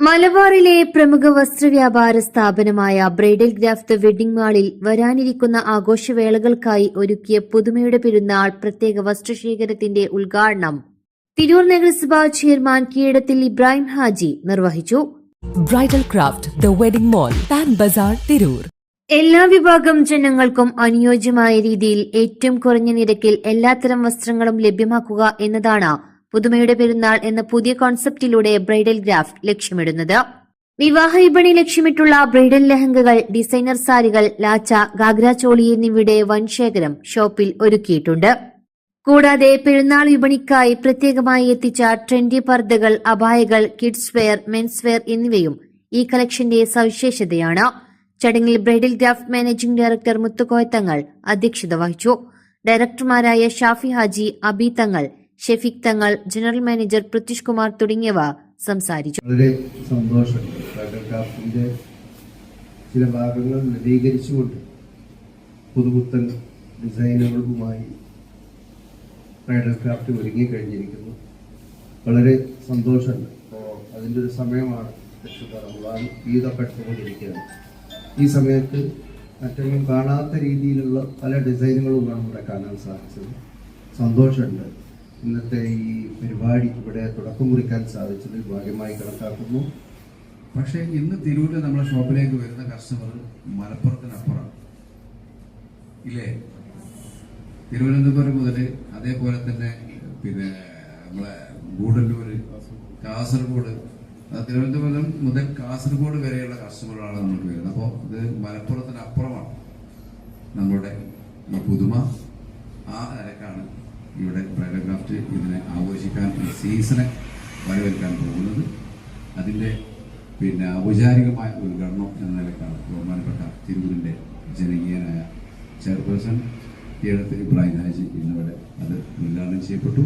മലബാറിലെ പ്രമുഖ വസ്ത്രവ്യാപാര സ്ഥാപനമായ ബ്രൈഡൽ ക്രാഫ്റ്റ് വെഡിംഗ് മാളിൽ വരാനിരിക്കുന്ന ആഘോഷവേളകൾക്കായി ഒരുക്കിയ പുതുമയുടെ പെരുന്നാൾ പ്രത്യേക വസ്ത്രശേഖരത്തിന്റെ ഉദ്ഘാടനം തിരൂർ നഗരസഭാ ചെയർമാൻ കീഴടത്തിൽ ഇബ്രാഹിം ഹാജി നിർവഹിച്ചു. Bridal craft the wedding mall, Pan Bazar, Tirur. എല്ലാ വിഭാഗം ജനങ്ങൾക്കും അനുയോജ്യമായ രീതിയിൽ ഏറ്റവും കുറഞ്ഞ നിരക്കിൽ എല്ലാത്തരം വസ്ത്രങ്ങളും ലഭ്യമാക്കുക എന്നതാണ് പുതുമയുടെ പെരുന്നാൾ എന്ന പുതിയ കോൺസെപ്റ്റിലൂടെ ബ്രൈഡൽ ക്രാഫ്റ്റ് ലക്ഷ്യമിടുന്നത്. വിവാഹ വിപണി ലക്ഷ്യമിട്ടുള്ള ബ്രൈഡൽ ലെഹങ്കകൾ, ഡിസൈനർ സാരികൾ, ലാച്ച, ഗാഗ്ര ചോളി എന്നിവയുടെ വൻ ശേഖരം ഷോപ്പിൽ ഒരുക്കിയിട്ടുണ്ട്. കൂടാതെ പെരുന്നാൾ വിപണിക്കായി പ്രത്യേകമായി എത്തിച്ച ട്രെൻഡി പർദ്ദകൾ, അബായകൾ, കിഡ്സ് വെയർ, മെൻസ് വെയർ എന്നിവയും ഈ കളക്ഷന്റെ സവിശേഷതയാണ്. ചടങ്ങിൽ bridal craft managing director Muthukoya Thangal അധ്യക്ഷത വഹിച്ചു. ഡയറക്ടർമാരായ ഷാഫി ഹാജി, അബി തങ്ങൾ, ഷെഫീഖ് തങ്ങൾ, ജനറൽ മാനേജർ പൃഥ്വിഷ് കുമാർ തുടങ്ങിയവ സംസാരിച്ചു. വളരെ സന്തോഷം. ബ്രൈഡൽ ക്രാഫ്റ്റിന്റെ ചില ഭാഗങ്ങൾ നവീകരിച്ചുകൊണ്ട് പുതുപുത്തൻ ഡിസൈനുകളുമായി ബ്രൈഡൽ ക്രാഫ്റ്റ് ഒരുങ്ങിക്കഴിഞ്ഞിരിക്കുന്നു. വളരെ സന്തോഷമുണ്ട്. അപ്പോൾ അതിൻ്റെ ഒരു സമയമാണ്. റമളാൻ ഈദൊക്കെ എടുത്തുകൊണ്ടിരിക്കുകയാണ്. ഈ സമയത്ത് മറ്റൊന്നും കാണാത്ത രീതിയിലുള്ള പല ഡിസൈനുകളുമാണ് ഇവിടെ കാണാൻ സാധിച്ചത്. സന്തോഷമുണ്ട്. ഇന്നത്തെ ഈ പരിപാടി ഇവിടെ തുടക്കം കുറിക്കാൻ സാധിച്ചത് ഭാഗ്യമായി കണക്കാക്കുന്നു. പക്ഷേ ഇന്ന് തിരൂരിൽ നമ്മുടെ ഷോപ്പിലേക്ക് വരുന്ന കസ്റ്റമർ മലപ്പുറത്തിനപ്പുറം ഇല്ലേ? തിരുവനന്തപുരം മുതൽ അതേപോലെ തന്നെ നമ്മളെ ഗൂഡല്ലൂര്, കാസർഗോഡ്, തിരുവനന്തപുരം മുതൽ കാസർഗോഡ് വരെയുള്ള കസ്റ്റമറുകളാണ് നമുക്ക് വരുന്നത്. അപ്പോൾ ഇത് മലപ്പുറത്തിനപ്പുറമാണ് നമ്മളുടെ ഈ പുതുമ. ആ നിരക്കാണ് ഇവിടെ ബ്രൈഡൽ ക്രാഫ്റ്റ് ഇതിനെ ആഘോഷിക്കാൻ, സീസണെ വരവേൽക്കാൻ പോകുന്നത്. അതിൻ്റെ ഔപചാരികമായ ഉദ്ഘാടനം എന്ന നിലക്കാണ് ബഹുമാനപ്പെട്ട തിരൂരിൻ്റെ ജനകീയനായ ചെയർപേഴ്സൺ കീഴടത്തിൽ ഇബ്രാഹിം ഹാജി ഇന്നിവിടെ അത് ഉദ്ഘാടനം ചെയ്യപ്പെട്ടു.